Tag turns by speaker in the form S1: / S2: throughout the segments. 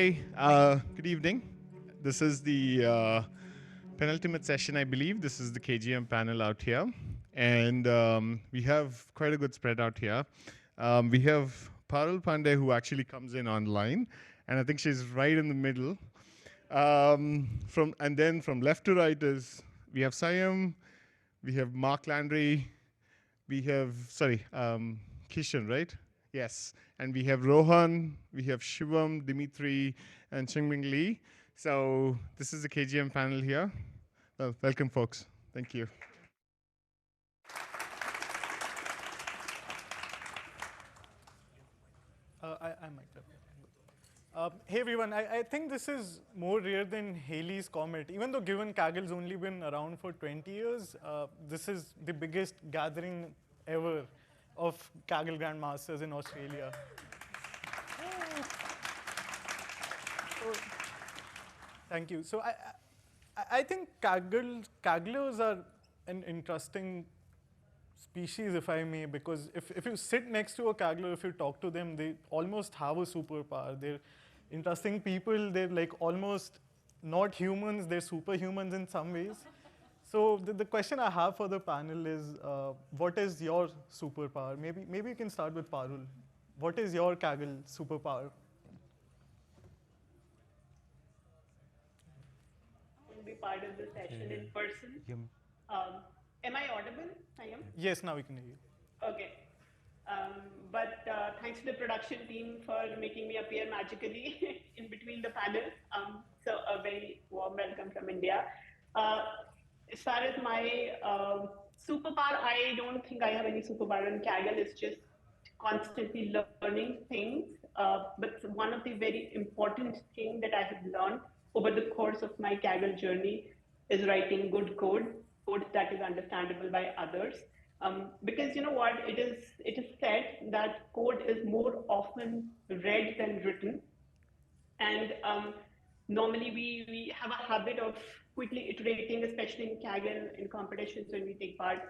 S1: Hi, good evening. This is the penultimate session, I believe. This is the KGM panel out here. And we have quite a good spread out here. We have Parul Pandey, who actually comes in online. And I think she's right in the middle. And then from left to right is, we have Sanyam, we have Landry, we have, Qishen, right? Yes. And we have Rohan, we have Shivam, Dmitry, and Ming. So this is the KGM panel here. Well, welcome, folks. Thank you.
S2: I might have. Hey everyone, I think this is more rare than Halley's Comet. Even though given Kaggle's only been around for 20 years, this is the biggest gathering ever of Kaggle Grandmasters in Australia. Thank you. So I think Kagglers are an interesting species, if I may, because if you sit next to a Kaggler, if you talk to them, they almost have a superpower. They're interesting people. They're like almost not humans. They're superhumans in some ways. So the question I have for the panel is, what is your superpower? Maybe you can start with Parul. What is your Kaggle superpower?
S3: Be part of the session in person. Am I audible? I am?
S2: Yes, now we can hear you.
S3: Okay. But thanks to the production team for making me appear magically in between the panel. So a very warm welcome from India. As far as my superpower, I don't think I have any superpower in Kaggle. It's just constantly learning things. But one of the very important things that I have learned over the course of my Kaggle journey is writing good code that is understandable by others. Because you know what, it is said that code is more often read than written. And normally we have a habit of quickly iterating, especially in Kaggle, in competitions when we take part,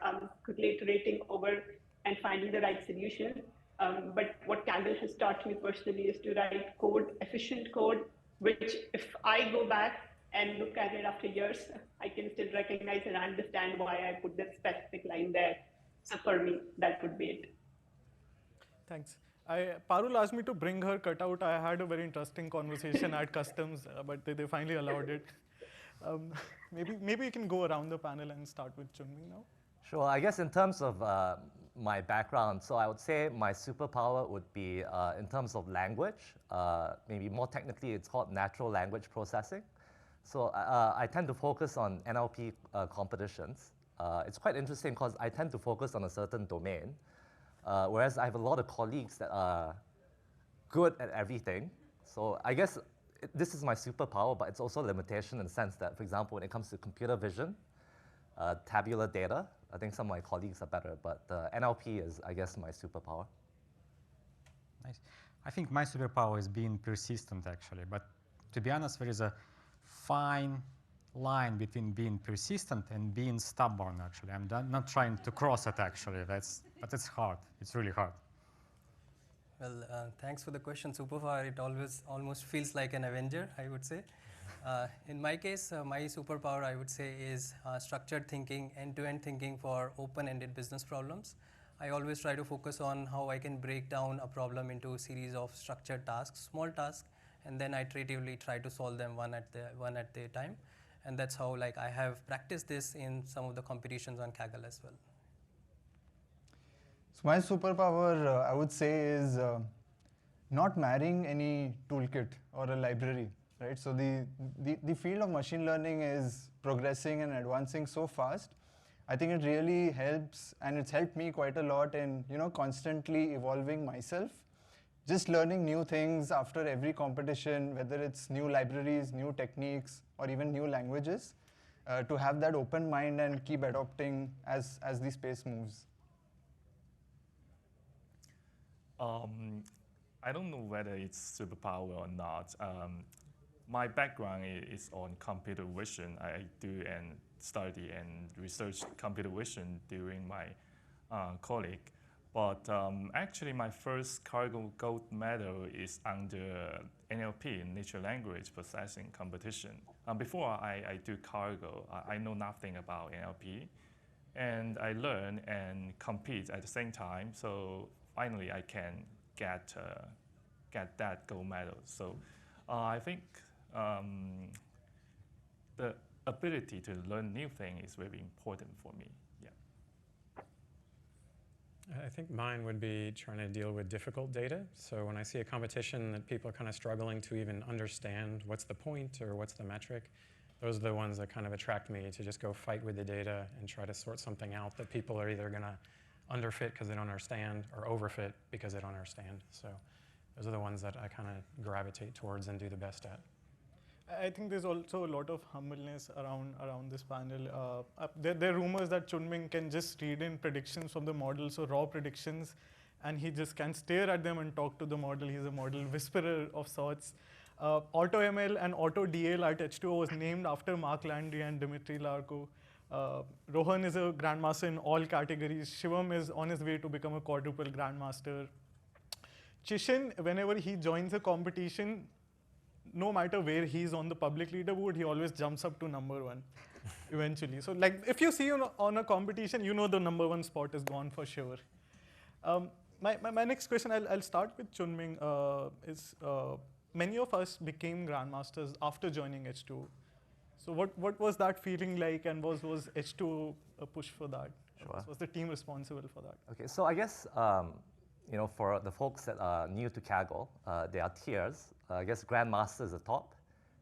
S3: quickly iterating over and finding the right solution. But what Kaggle has taught me personally is to write code, efficient code, which if I go back and look at it after years, I can still recognize and understand why I put that specific line there. So for me, that would be it.
S2: Thanks. Parul asked me to bring her cutout. I had a very interesting conversation at customs, but they finally allowed it. Maybe you can go around the panel and start with Chun now.
S4: Sure. I guess in terms of my background, so I would say my superpower would be in terms of language. Maybe more technically, it's called natural language processing. So I tend to focus on NLP competitions. It's quite interesting because I tend to focus on a certain domain, whereas I have a lot of colleagues that are good at everything. So I guess this is my superpower, but it's also a limitation in the sense that, for example, when it comes to computer vision, tabular data, I think some of my colleagues are better, but NLP is, I guess, my superpower.
S5: Nice. I think my superpower is being persistent, actually. But to be honest, there is a fine line between being persistent and being stubborn, actually. I'm not trying to cross it, actually. But it's hard. It's really hard.
S6: Well, thanks for the question, superpower. It almost feels like an Avenger, I would say. In my case, my superpower, I would say, is structured thinking, end-to-end thinking for open-ended business problems. I always try to focus on how I can break down a problem into a series of structured tasks, small tasks, and then iteratively try to solve them one at a time. And that's how I have practiced this in some of the competitions on Kaggle as well.
S7: So my superpower, I would say, is not marrying any toolkit or a library. Right? So the field of machine learning is progressing and advancing so fast. I think it really helps, and it's helped me quite a lot in constantly evolving myself, just learning new things after every competition, whether it's new libraries, new techniques, or even new languages, to have that open mind and keep adopting as the space moves.
S8: I don't know whether it's superpower or not. My background is on computer vision. I do and study and research computer vision during my college. But actually, my first Kaggle gold medal is under NLP, natural language processing competition. Before I do cargo, I know nothing about NLP. And I learn and compete at the same time. So finally, I can get that gold medal. So I think the ability to learn new things is very important for me. Yeah.
S9: I think mine would be trying to deal with difficult data. So when I see a competition that people are kind of struggling to even understand what's the point or what's the metric, those are the ones that kind of attract me to just go fight with the data and try to sort something out that people are either going to underfit because they don't understand or overfit because they don't understand. So those are the ones that I kind of gravitate towards and do the best at.
S2: I think there's also a lot of humbleness around this panel. There are rumors that Ming can just read in predictions from the model, so raw predictions, and he just can stare at them and talk to the model. He's a model whisperer of sorts. AutoML and AutoDL at H2O was named after Mark Landry and Dmitry Larko. Rohan is a grandmaster in all categories. Shivam is on his way to become a quadruple grandmaster. Qishen, whenever he joins a competition, no matter where he's on the public leaderboard, he always jumps up to #1 eventually. So like if you see on a competition, you know the #1 spot is gone for sure. My next question, I'll start with Ming, is many of us became grandmasters after joining H2O. So what was that feeling like, and was H2O a push for that?
S4: Sure.
S2: Was the team responsible for that?
S4: Okay, so I guess for the folks that are new to Kaggle, there are tiers. I guess Grandmaster is the top.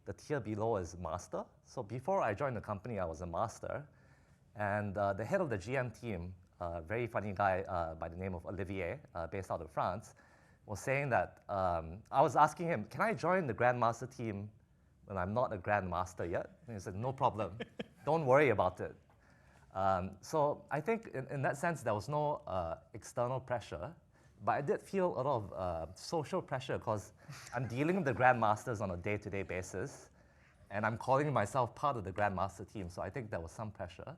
S4: The tier below is Master. So before I joined the company, I was a Master. And the head of the GM team, a very funny guy by the name of Olivier, based out of France, was saying that I was asking him, can I join the Grandmaster team when I'm not a Grandmaster yet? And he said, no problem. Don't worry about it. So I think in that sense, there was no external pressure. But I did feel a lot of social pressure because I'm dealing with the Grandmasters on a day-to-day basis, and I'm calling myself part of the Grandmaster team, so I think there was some pressure.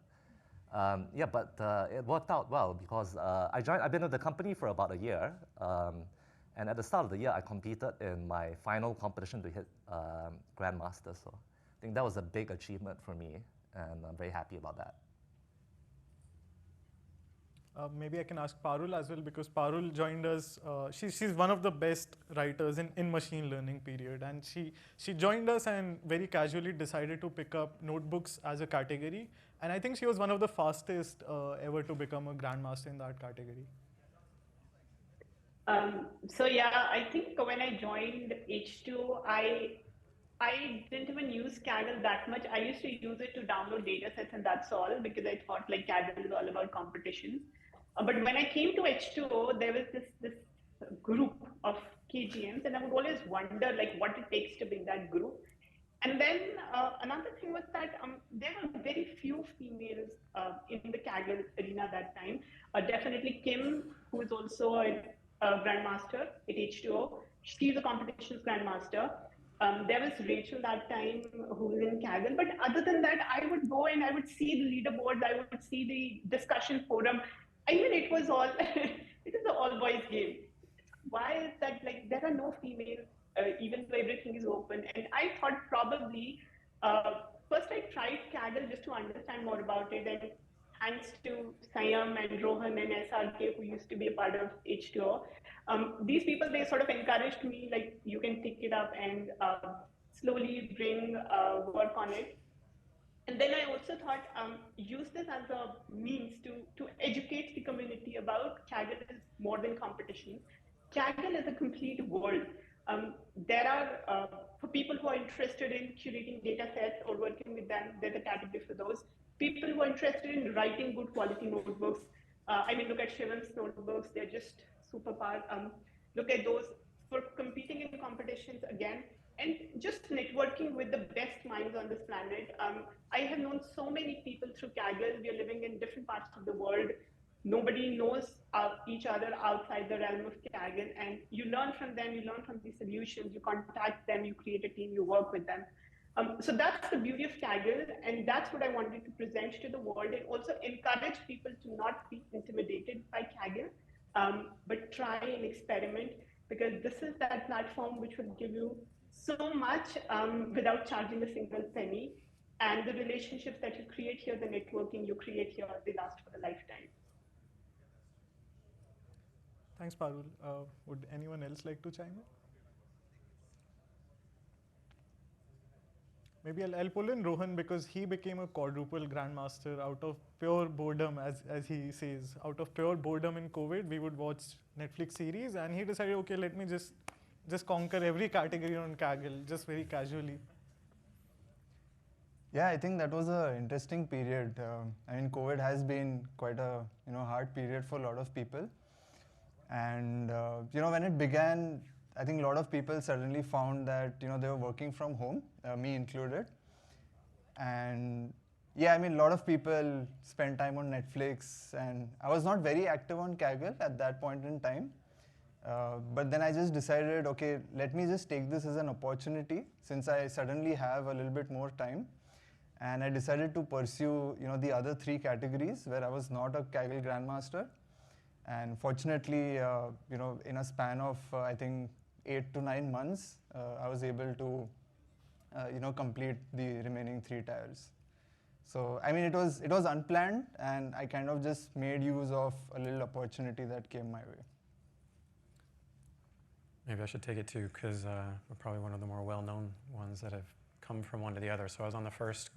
S4: But it worked out well because I've been with the company for about a year, and at the start of the year, I competed in my final competition to hit Grandmaster, so I think that was a big achievement for me, and I'm very happy about that.
S2: Maybe I can ask Parul as well, because Parul joined us. She's one of the best writers in machine learning period, and she joined us and very casually decided to pick up notebooks as a category. And I think she was one of the fastest ever to become a grandmaster in that category.
S3: So yeah, I think when I joined H2, I didn't even use Kaggle that much. I used to use it to download data sets, and that's all, because I thought like Kaggle is all about competition. But when I came to H2O, there was this group of KGMs, and I would always wonder like what it takes to be in that group. And then another thing was that there were very few females in the Kaggle arena that time. Definitely Kim, who is also a grandmaster at H2O. She's a competitions grandmaster. There was Rachel that time who was in Kaggle. But other than that, I would go and I would see the leaderboards. I would see the discussion forum. I mean, it was all, it is an all boys game. Why is that, like, there are no females, even though everything is open? And I thought probably, first I tried Kaggle just to understand more about it. And thanks to Sanyam and Rohan and SRK, who used to be a part of H2O, these people, they sort of encouraged me, like, you can pick it up and slowly bring work on it. And then I also thought, use this as a means to educate the community about Kaggle is more than competition. Kaggle is a complete world. There are, for people who are interested in curating data sets or working with them, there's a category for those. People who are interested in writing good quality notebooks. I mean, look at Shivam's notebooks, they're just super power. Look at those for competing in competitions again. And just networking with the best minds on this planet. I have known so many people through Kaggle. We are living in different parts of the world. Nobody knows each other outside the realm of Kaggle. And you learn from them, you learn from these solutions, you contact them, you create a team, you work with them. So that's the beauty of Kaggle. And that's what I wanted to present to the world, and also encourage people to not be intimidated by Kaggle, but try and experiment, because this is that platform which will give you so much without charging a single penny. And the relationships that you create here, the networking you create here, they last for a lifetime.
S2: Thanks, Parul. Would anyone else like to chime in? Maybe I'll pull in Rohan because he became a quadruple grandmaster out of pure boredom, as he says. Out of pure boredom in COVID, we would watch Netflix series, and he decided, okay, let me just conquer every category on Kaggle, just very casually.
S7: Yeah, I think that was an interesting period. I mean, COVID has been quite a hard period for a lot of people. And when it began, I think a lot of people suddenly found that they were working from home, me included. And yeah, I mean, a lot of people spent time on Netflix, and I was not very active on Kaggle at that point in time. But then I just decided, okay, let me just take this as an opportunity since I suddenly have a little bit more time. And I decided to pursue, the other 3 categories where I was not a Kaggle Grandmaster. And fortunately, in a span of, I think, 8 to 9 months, I was able to, complete the remaining 3 tiers. So, I mean, it was unplanned, and I kind of just made use of a little opportunity that came my way.
S9: Maybe I should take it too, because we're probably one of the more well-known ones that have come from one to the other. So I was on the first,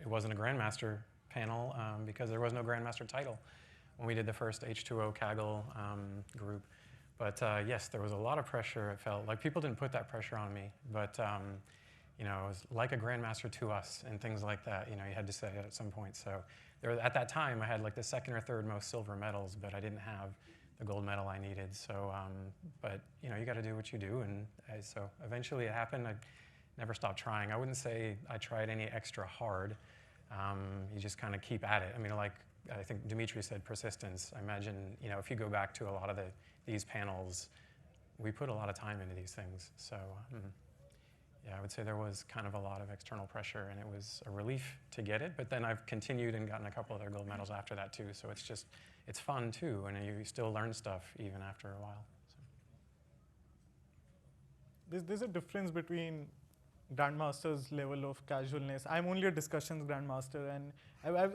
S9: it wasn't a Grandmaster panel because there was no Grandmaster title when we did the first H2O Kaggle group. But yes, there was a lot of pressure, it felt. Like people didn't put that pressure on me, but it was like a Grandmaster to us and things like that. You had to say it at some point. So at that time, I had like the 2nd or 3rd most silver medals, but I didn't have the gold medal I needed. So, but you got to do what you do. And so eventually it happened. I never stopped trying. I wouldn't say I tried any extra hard. You just kind of keep at it. I mean, like I think Dmitry said, persistence. I imagine, if you go back to a lot of these panels, we put a lot of time into these things. So, yeah, I would say there was kind of a lot of external pressure, and it was a relief to get it. But then I've continued and gotten a couple other gold medals after that too. So it's fun too, and you still learn stuff even after a while. So.
S2: There's a difference between Grandmaster's level of casualness. I'm only a discussions Grandmaster, and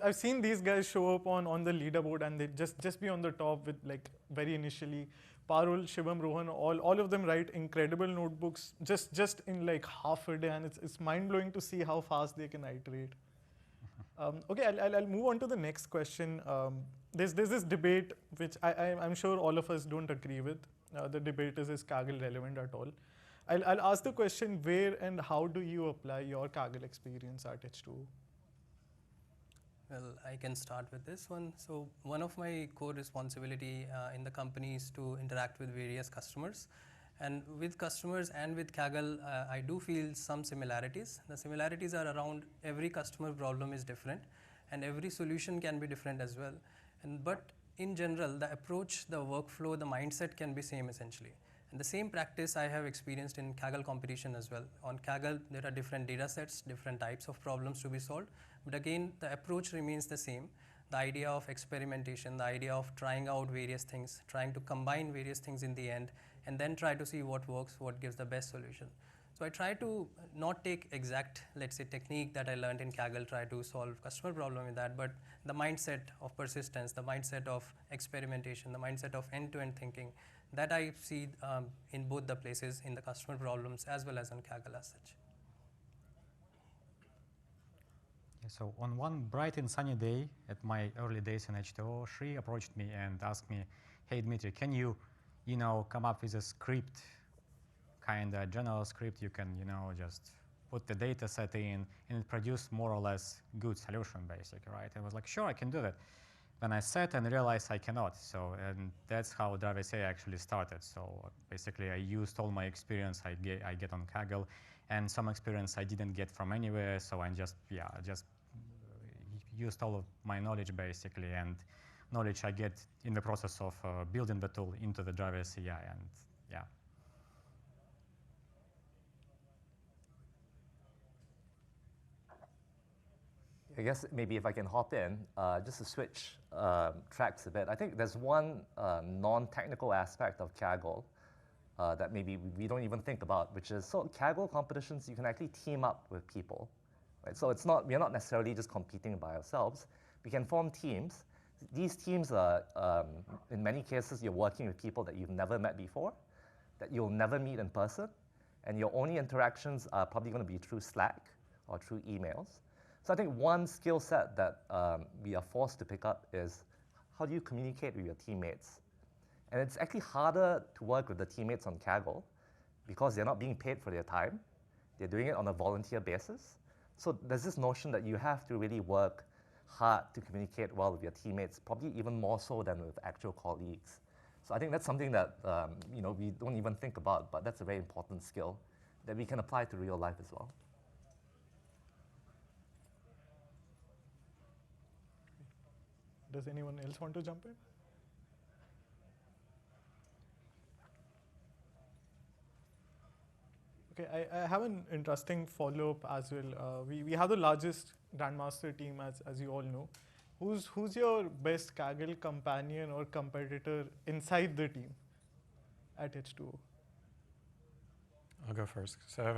S2: I've seen these guys show up on the leaderboard, and they just be on the top with like very initially. Parul, Shivam, Rohan, all of them write incredible notebooks just in like half a day, and it's mind-blowing to see how fast they can iterate. Okay, I'll move on to the next question. There's this debate which I'm sure all of us don't agree with. The debate is Kaggle relevant at all? I'll ask the question, where and how do you apply your Kaggle experience at H2O?
S6: Well, I can start with this one. So one of my core responsibility in the company is to interact with various customers. And with customers and with Kaggle, I do feel some similarities. The similarities are around every customer problem is different, and every solution can be different as well. But in general, the approach, the workflow, the mindset can be same essentially. And the same practice I have experienced in Kaggle competition as well. On Kaggle, there are different data sets, different types of problems to be solved. But again, the approach remains the same. The idea of experimentation, the idea of trying out various things, trying to combine various things in the end, and then try to see what works, what gives the best solution. So I try to not take exact, let's say, technique that I learned in Kaggle, try to solve customer problem with that, but the mindset of persistence, the mindset of experimentation, the mindset of end-to-end thinking, that I see in both the places, in the customer problems as well as on Kaggle as such.
S5: So on one bright and sunny day at my early days in H2O, Shri approached me and asked me, hey, Dmitry, can you, come up with a script, kind of general script you can, just put the data set in and it produce more or less good solution, basically, right? I was like, sure, I can do that. Then I sat and realized I cannot. So, and that's how Drive.SA actually started. So basically I used all my experience I get on Kaggle and some experience I didn't get from anywhere. So I just used all of my knowledge basically and knowledge I get in the process of building the tool into the Drive.SA, and yeah.
S4: I guess maybe if I can hop in, just to switch tracks a bit. I think there's one non-technical aspect of Kaggle that maybe we don't even think about, which is, so Kaggle competitions, you can actually team up with people, right? So we're not necessarily just competing by ourselves. We can form teams. These teams are, in many cases, you're working with people that you've never met before, that you'll never meet in person, and your only interactions are probably going to be through Slack or through emails. So I think one skill set that we are forced to pick up is how do you communicate with your teammates? And it's actually harder to work with the teammates on Kaggle because they're not being paid for their time. They're doing it on a volunteer basis. So there's this notion that you have to really work hard to communicate well with your teammates, probably even more so than with actual colleagues. So I think that's something that we don't even think about, but that's a very important skill that we can apply to real life as well.
S2: Does anyone else want to jump in? Okay, I have an interesting follow-up as well. We have the largest Grandmaster team, as you all know. Who's your best Kaggle companion or competitor inside the team at H2O?
S9: I'll go first. So I'm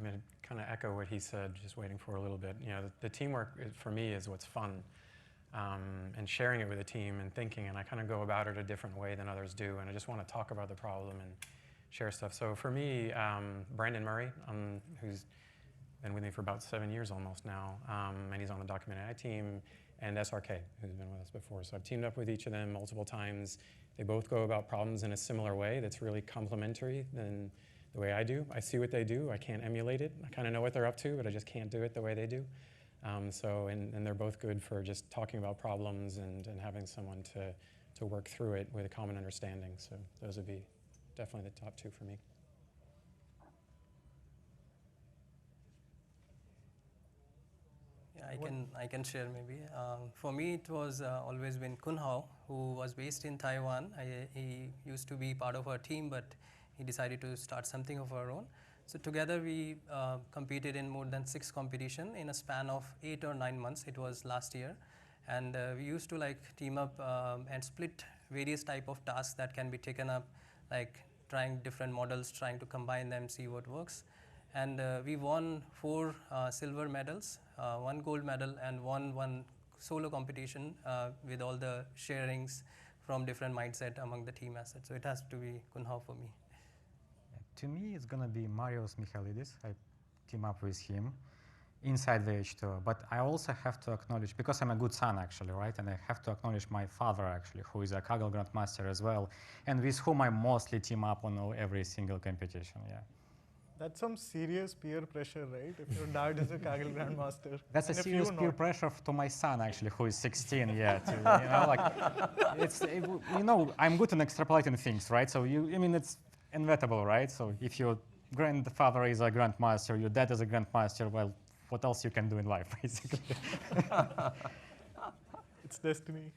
S9: going to kind of echo what he said, just waiting for a little bit. The teamwork for me is what's fun, and sharing it with a team and thinking, and I kind of go about it a different way than others do, and I just want to talk about the problem and share stuff. So for me, Brandon Murray, who's been with me for about 7 years almost now, and he's on the document AI team, and SRK, who's been with us before. So I've teamed up with each of them multiple times. They both go about problems in a similar way that's really complementary than the way I do. I see what they do. I can't emulate it. I kind of know what they're up to, but I just can't do it the way they do. And they're both good for just talking about problems and having someone to work through it with a common understanding. So those would be definitely the top two for me.
S6: Yeah, I can share maybe. For me, it was always been Kun Hao, who was based in Taiwan. He used to be part of our team, but he decided to start something of our own. So together we competed in more than 6 competitions in a span of 8 or 9 months. It was last year. And we used to team up and split various type of tasks that can be taken up, like trying different models, trying to combine them, see what works. And we won 4 silver medals, 1 gold medal, and one solo competition with all the sharings from different mindset among the team assets. So it has to be Kun Hao for me.
S5: To me, it's going to be Marios Michalidis. I team up with him inside the H2O. But I also have to acknowledge, because I'm a good son, actually, right? And I have to acknowledge my father, actually, who is a Kaggle Grandmaster as well, and with whom I mostly team up on every single competition, yeah.
S2: That's some serious peer pressure, right? If your dad is a Kaggle Grandmaster.
S5: That's a serious peer pressure to my son, actually, who is 16, yeah. I'm good in extrapolating things, right? So it's inevitable, right? So if your grandfather is a Grandmaster, your dad is a Grandmaster, well, what else you can do in life, basically?
S2: It's destiny.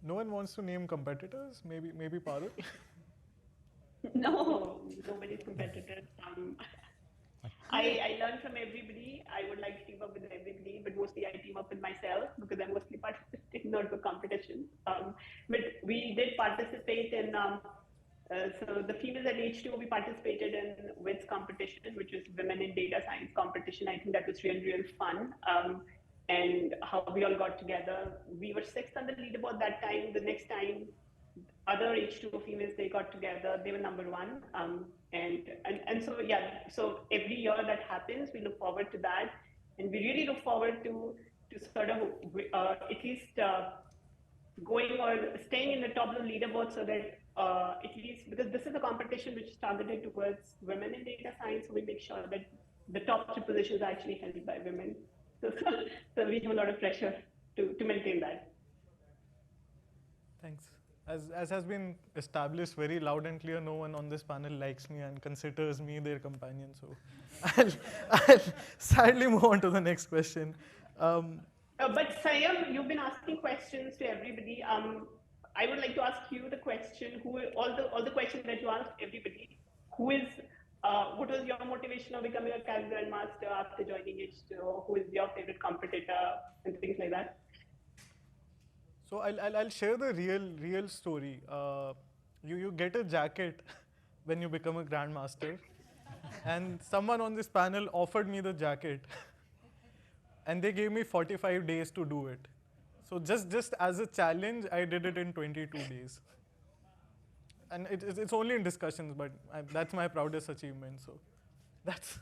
S2: No one wants to name competitors? Maybe Parul?
S3: No, nobody's competitors. I learn from everybody. I would like to team up with everybody, but mostly I team up with myself because I mostly participate not for competition. But we did participate in, so the females at H2O, we participated in WITS competition, which was Women in Data Science competition. I think that was real fun. And how we all got together. We were 6th on the leaderboard that time. The next time, other H2O females, they got together, they were number 1. And so, yeah, so every year that happens, we look forward to that. And we really look forward to sort of at least going or staying in the top of the leaderboard so that at least, because this is a competition which is targeted towards women in data science, so we make sure that the top 3 positions are actually held by women. So we have a lot of pressure to maintain that.
S2: Thanks. As has been established very loud and clear, no one on this panel likes me and considers me their companion. So I'll sadly move on to the next question.
S3: But Sanyam, you've been asking questions to everybody. I would like to ask you the question: all the questions that you asked everybody. What was your motivation of becoming a Kaggle Grandmaster after joining H2O? Who is your favorite competitor and things like that?
S2: So I'll share the real story. You get a jacket when you become a Grandmaster. And someone on this panel offered me the jacket. And they gave me 45 days to do it. So just as a challenge, I did it in 22 days. And it's only in discussions, but that's my proudest achievement. So that's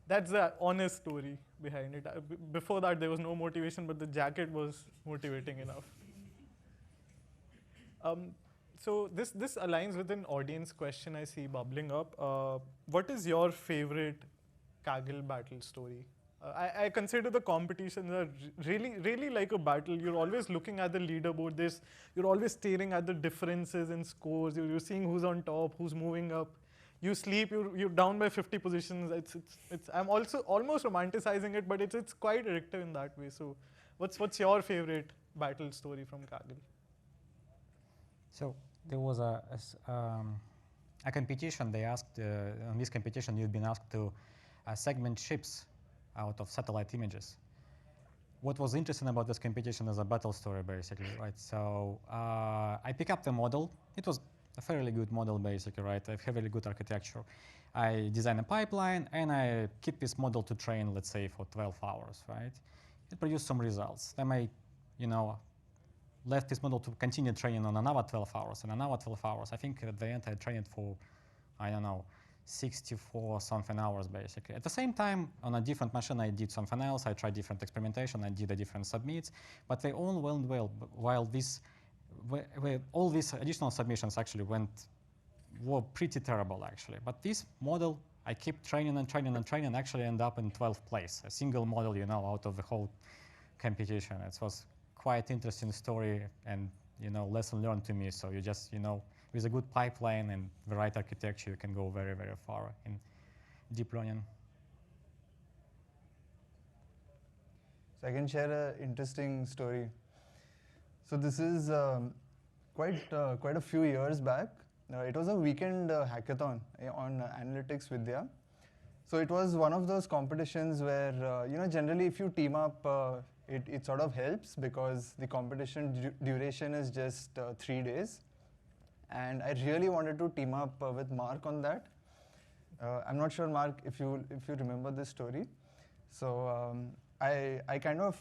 S2: the honest story behind it. Before that, there was no motivation, but the jacket was motivating enough. So this aligns with an audience question I see bubbling up. What is your favorite Kaggle battle story? I consider the competitions are really like a battle. You're always looking at the leaderboard. You're always staring at the differences in scores. You're seeing who's on top, who's moving up. You sleep, you're down by 50 positions. I'm also almost romanticizing it, but it's quite addictive in that way. So what's your favorite battle story from Kaggle?
S5: So there was a competition. They asked, on this competition, you've been asked to segment ships out of satellite images. What was interesting about this competition is a battle story, basically, right? So I pick up the model. It was a fairly good model, basically, right? I have really good architecture. I design a pipeline, and I keep this model to train, let's say, for 12 hours, right? It produced some results. Then I, left this model to continue training on another 12 hours and another 12 hours. I think at the end I trained for, 64 something hours basically. At the same time, on a different machine, I did something else. I tried different experimentation. I did a different submits, but they all went well. While all these additional submissions actually were pretty terrible actually. But this model, I keep training and training and training, and actually end up in 12th place. A single model, out of the whole competition. It was quite interesting story and lesson learned to me. So you just with a good pipeline and the right architecture, you can go very, very far in deep learning.
S7: So I can share an interesting story. So this is quite a few years back. It was a weekend hackathon on Analytics Vidya. So it was one of those competitions where generally if you team up, it sort of helps because the competition duration is just 3 days. And I really wanted to team up with Mark on that. I'm not sure, Mark, if you remember this story. So I kind of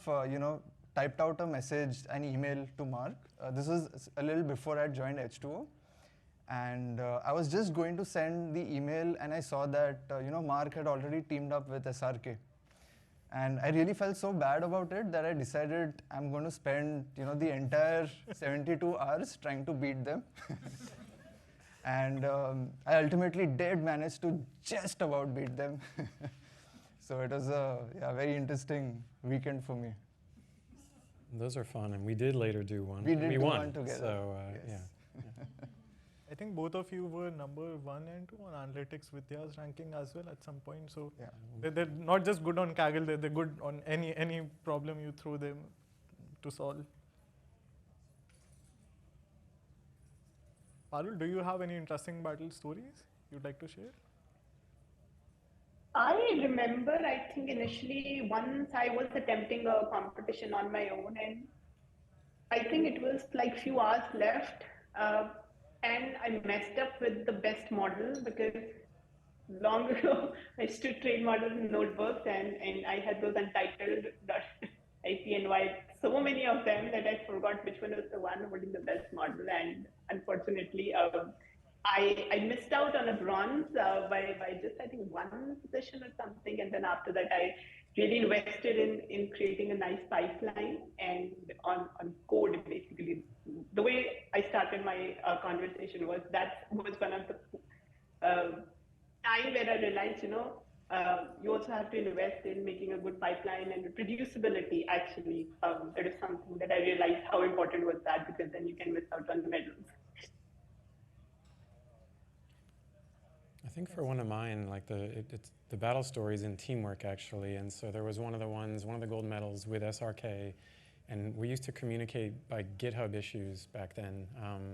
S7: typed out a message, an email to Mark. This was a little before I joined H2O. And I was just going to send the email, and I saw that Mark had already teamed up with SRK. And I really felt so bad about it that I decided I'm going to spend the entire 72 hours trying to beat them. And I ultimately did manage to just about beat them. So it was a very interesting weekend for me.
S9: Those are fun, and we did later do one.
S7: We did
S9: won
S7: one together.
S9: So
S7: yes.
S9: yeah.
S2: I think both of you were number 1 and 2 on Analytics Vidya's ranking as well at some point. So
S7: yeah.
S2: they're not just good on Kaggle, they're good on any problem you throw them to solve. Parul, do you have any interesting battle stories you'd like to share?
S3: I remember, I think initially once I was attempting a competition on my own, and I think it was like few hours left. And I messed up with the best model because long ago I used to train models in notebooks, and I had those untitled.ipny, so many of them that I forgot which one was the one holding the best model. And unfortunately, I missed out on a bronze by just I think 1 position or something. And then after that, I really invested in creating a nice pipeline and on code, basically. The way I started my conversation was that was one of the time where I realized, you also have to invest in making a good pipeline and reproducibility, actually. That is something that I realized how important was that, because then you can miss out on the medals.
S9: I think for one of mine, like the battle stories in teamwork actually, and so there was one of the gold medals with SRK, and we used to communicate by GitHub issues back then.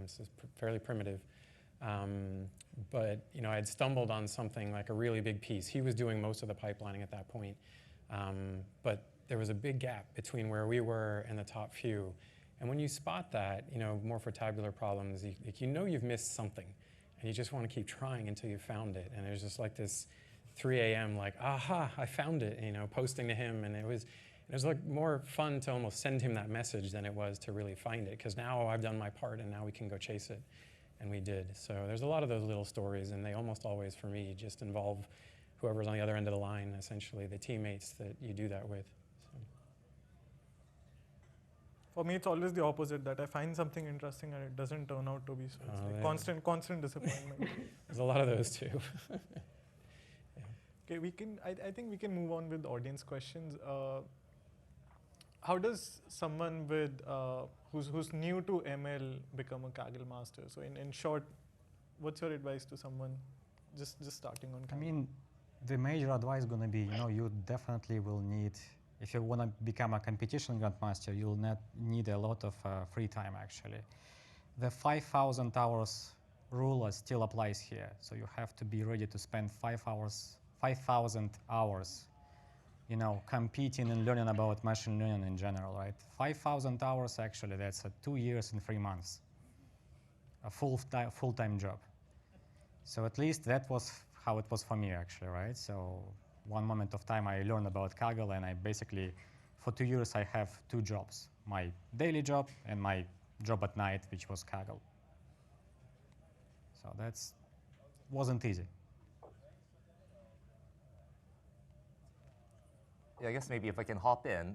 S9: So it's fairly primitive, but I had stumbled on something like a really big piece. He was doing most of the pipelining at that point, but there was a big gap between where we were and the top few, And when you spot that, more for tabular problems, you know you've missed something, and you just want to keep trying until you found it. And there's just like this 3 a.m. like, aha, I found it, posting to him. And it was like more fun to almost send him that message than it was to really find it, because now I've done my part and now we can go chase it. And we did. So there's a lot of those little stories, and they almost always, for me, just involve whoever's on the other end of the line, essentially, the teammates that you do that with. So.
S2: For me, it's always the opposite, that I find something interesting and it doesn't turn out to be so. It's like constant disappointment.
S9: There's a lot of those too.
S2: Okay, I think we can move on with audience questions. How does someone with who's new to ML become a Kaggle master? So in short, what's your advice to someone just starting on Kaggle?
S5: I mean, the major advice is going to be, you definitely will need, if you want to become a competition grandmaster, you'll need a lot of free time, actually. The 5,000 hours rule still applies here. So you have to be ready to spend 5,000 hours competing and learning about machine learning in general, right? 5,000 hours, actually, that's 2 years and 3 months, a full-time job. So at least that was how it was for me, actually, right? So one moment of time, I learned about Kaggle, and I basically, for 2 years, I have 2 jobs, my daily job and my job at night, which was Kaggle. So that wasn't easy.
S4: Yeah, I guess maybe if I can hop in.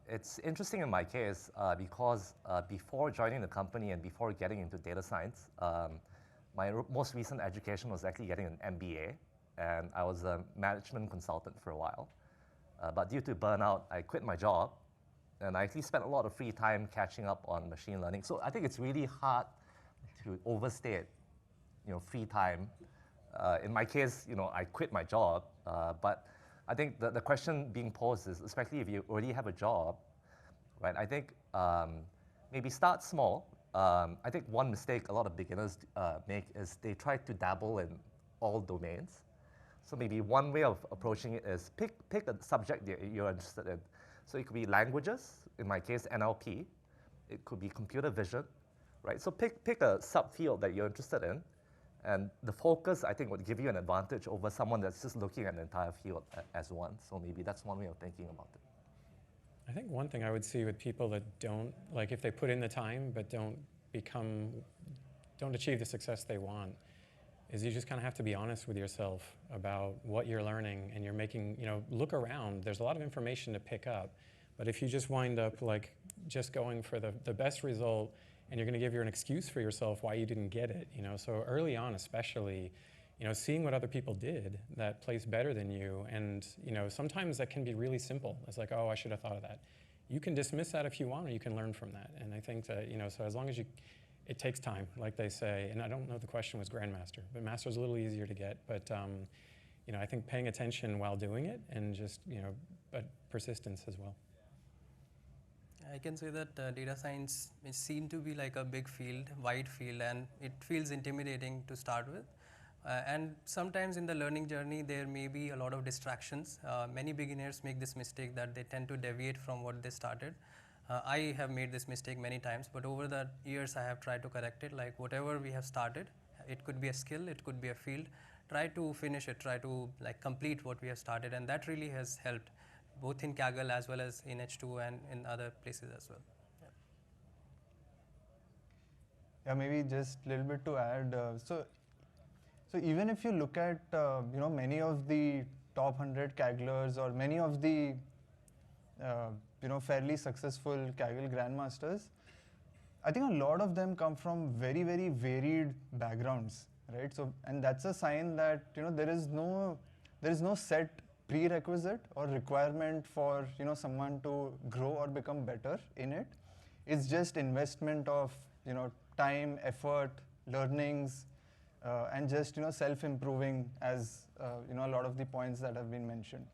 S4: It's interesting in my case because before joining the company and before getting into data science, my most recent education was actually getting an MBA, and I was a management consultant for a while. But due to burnout, I quit my job, and I actually spent a lot of free time catching up on machine learning. So I think it's really hard to overstate, free time. In my case, I quit my job, but I think the question being posed is, especially if you already have a job, right? I think maybe start small. I think one mistake a lot of beginners make is they try to dabble in all domains. So maybe one way of approaching it is pick a subject that you're interested in. So it could be languages, in my case, NLP. It could be computer vision, right? So pick a subfield that you're interested in. And the focus, I think, would give you an advantage over someone that's just looking at the entire field as one. So maybe that's one way of thinking about it.
S9: I think one thing I would see with people that don't, like if they put in the time but don't achieve the success they want, is you just kind of have to be honest with yourself about what you're learning, and you're making, look around. There's a lot of information to pick up, but if you just wind up like just going for the best result, and you're going to give an excuse for yourself why you didn't get it, So early on, especially, seeing what other people did that plays better than you, and sometimes that can be really simple. It's like, oh, I should have thought of that. You can dismiss that if you want, or you can learn from that. And I think that so as long as it takes time, like they say. And I don't know if the question was Grandmaster, but Master is a little easier to get. But I think paying attention while doing it, and just but persistence as well.
S6: I can say that data science is seen to be like a big field, wide field, and it feels intimidating to start with. And sometimes in the learning journey, there may be a lot of distractions. Many beginners make this mistake that they tend to deviate from what they started. I have made this mistake many times, but over the years, I have tried to correct it. Like whatever we have started, it could be a skill, it could be a field. Try to finish it, try to complete what we have started, and that really has helped, both in Kaggle as well as in H2O and in other places as well.
S7: Yeah, maybe just a little bit to add. So even if you look at many of the top 100 Kagglers, or many of the fairly successful Kaggle Grandmasters, I think a lot of them come from very, very varied backgrounds, right? So, and that's a sign that there is no set prerequisite or requirement for someone to grow or become better in it. It's just investment of time, effort, learnings, and just self-improving, as a lot of the points that have been mentioned.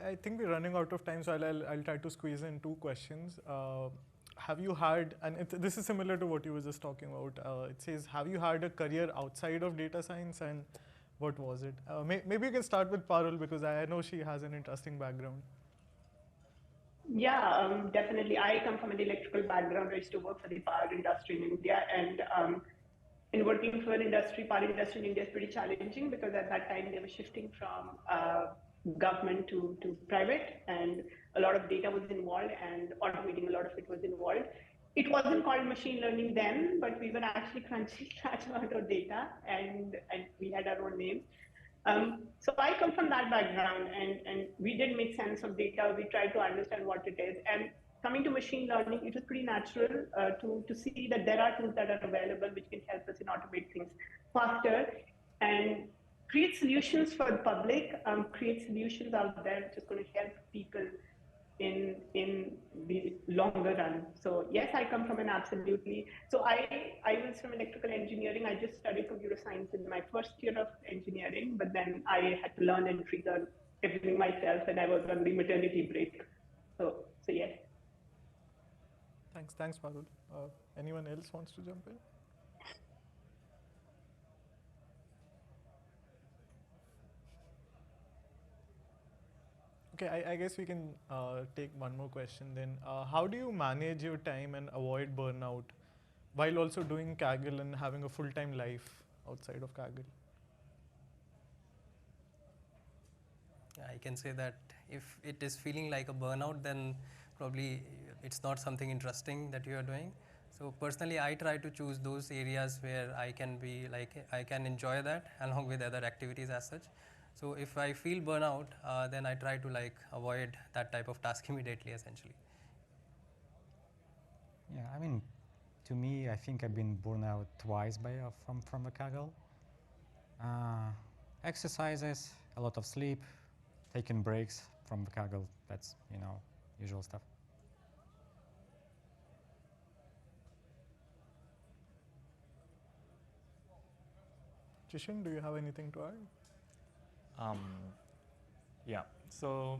S2: I think we're running out of time, so I'll try to squeeze in 2 questions. Have you had, and this is similar to what you were just talking about, it says, have you had a career outside of data science, and what was it? Maybe you can start with Parul, because I know she has an interesting background.
S3: Yeah, definitely. I come from an electrical background. I used to work for the power industry in India, and in working for an industry, power industry in India is pretty challenging because at that time they were shifting from government to private, and a lot of data was involved, and automating a lot of it was involved. It wasn't called machine learning then, but we were actually crunching large amount of data, and we had our own name. So I come from that background, and we did make sense of data. We tried to understand what it is. And coming to machine learning, it was pretty natural to see that there are tools that are available which can help us in automate things faster and create solutions for the public, create solutions out there which is going to help people in the longer run. So yes, I come from an absolutely. So I was from electrical engineering. I just studied computer science in my first year of engineering, but then I had to learn and relearn everything myself, and I was on the maternity break. So yes.
S2: Thanks, Parul. Anyone else wants to jump in? Okay, I guess we can take one more question then. How do you manage your time and avoid burnout while also doing Kaggle and having a full-time life outside of Kaggle?
S6: I can say that if it is feeling like a burnout, then probably it's not something interesting that you are doing. So personally, I try to choose those areas where I can be like, I can enjoy that along with other activities as such. So if I feel burnout, then I try to like avoid that type of task immediately, essentially.
S5: Yeah, I mean, to me, I think I've been burned out twice by from the Kaggle. Exercises, a lot of sleep, taking breaks from the Kaggle. That's, you know, usual stuff.
S2: Qishen, do you have anything to add?
S8: Yeah, so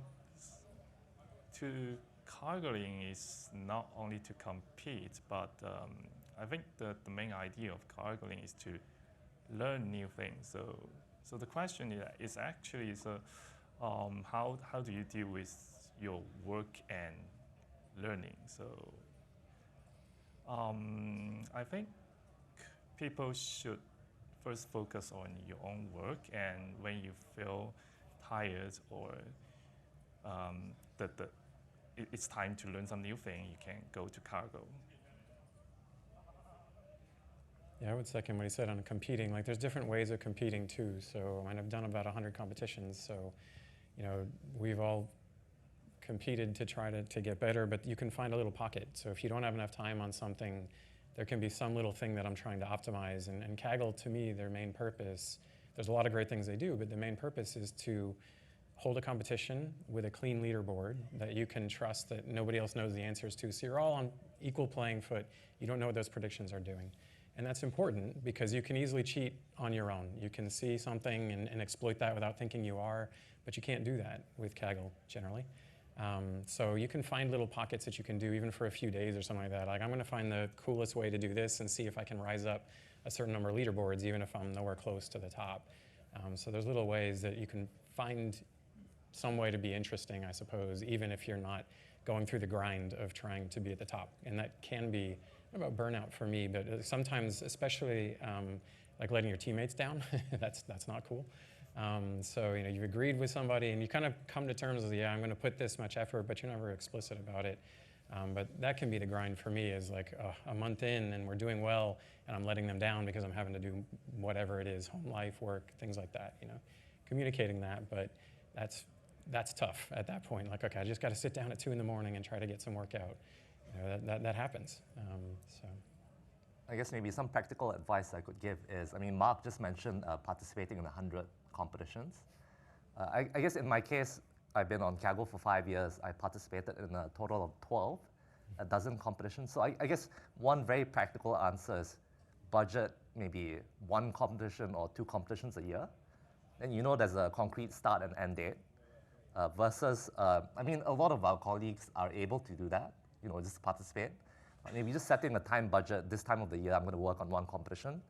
S8: to cargoling is not only to compete, but I think the main idea of cargoling is to learn new things. So the question is actually how do you deal with your work and learning? So I think people should first focus on your own work, and when you feel tired or it's time to learn some new thing, you can go to cargo.
S9: Yeah, I would second what he said on competing. Like, there's different ways of competing too. So, I mean, I've done about 100 competitions. So, you know, we've all competed to try to get better, but you can find a little pocket. So if you don't have enough time on something, there can be some little thing that I'm trying to optimize. And Kaggle, to me, their main purpose, there's a lot of great things they do, but the main purpose is to hold a competition with a clean leaderboard that you can trust that nobody else knows the answers to. So you're all on equal playing foot. You don't know what those predictions are doing. And that's important because you can easily cheat on your own. You can see something and exploit that without thinking you are, but you can't do that with Kaggle generally. So you can find little pockets that you can do even for a few days or something like that. Like, I'm going to find the coolest way to do this and see if I can rise up a certain number of leaderboards even if I'm nowhere close to the top. So there's little ways that you can find some way to be interesting, I suppose, even if you're not going through the grind of trying to be at the top. And that can be, I don't know about burnout for me, but sometimes, especially like letting your teammates down, that's not cool. So, you know, you've agreed with somebody and you kind of come to terms with, yeah, I'm going to put this much effort, but you're never explicit about it. But that can be the grind for me, is like a month in and we're doing well and I'm letting them down because I'm having to do whatever it is, home life, work, things like that, you know, communicating that. But that's tough at that point. Like, okay, I just got to sit down at 2 in the morning and try to get some work out. You know, that happens. So.
S4: I guess maybe some practical advice I could give is, I mean, Mark just mentioned participating in 100 competitions. I guess in my case, I've been on Kaggle for 5 years. I participated in a total of 12, a dozen competitions. So I guess one very practical answer is budget maybe 1 competition or 2 competitions a year. And you know there's a concrete start and end date. Versus, I mean, a lot of our colleagues are able to do that, you know, just participate. Maybe just setting a time budget. This time of the year, I'm going to work on 1 competition,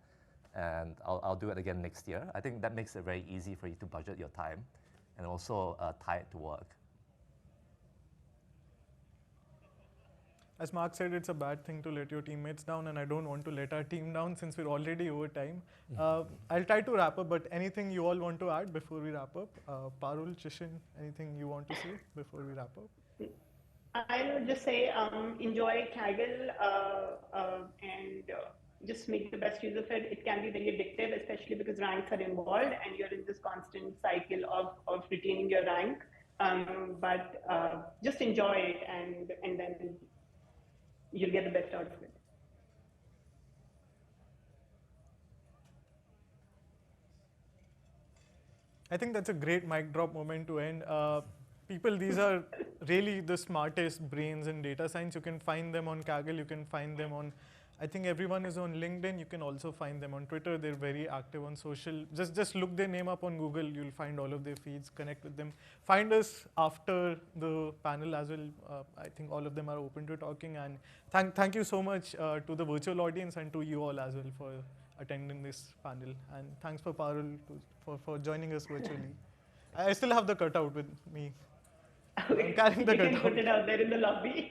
S4: and I'll do it again next year. I think that makes it very easy for you to budget your time and also tie it to work.
S2: As Mark said, it's a bad thing to let your teammates down, and I don't want to let our team down since we're already over time. I'll try to wrap up, but anything you all want to add before we wrap up? Parul, Qishen, anything you want to say before we wrap up?
S3: I would just say enjoy Kaggle and just make the best use of it. It can be very addictive, especially because ranks are involved and you're in this constant cycle of retaining your rank. But just enjoy it, and then you'll get the best out of it.
S2: I think that's a great mic drop moment to end. People, these are really the smartest brains in data science. You can find them on Kaggle. You can find them on, I think everyone is on LinkedIn. You can also find them on Twitter. They're very active on social. Just look their name up on Google. You'll find all of their feeds. Connect with them. Find us after the panel as well. I think all of them are open to talking. And thank you so much to the virtual audience and to you all as well for attending this panel. And thanks for Parul for joining us virtually. I still have the cutout with me. I'm carrying the
S3: You can
S2: cutout.
S3: put it out there in the lobby.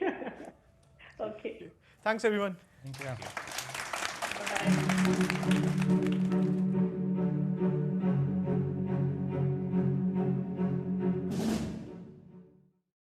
S3: Okay.
S2: Thanks, everyone.
S5: Thank you.
S3: Bye-bye.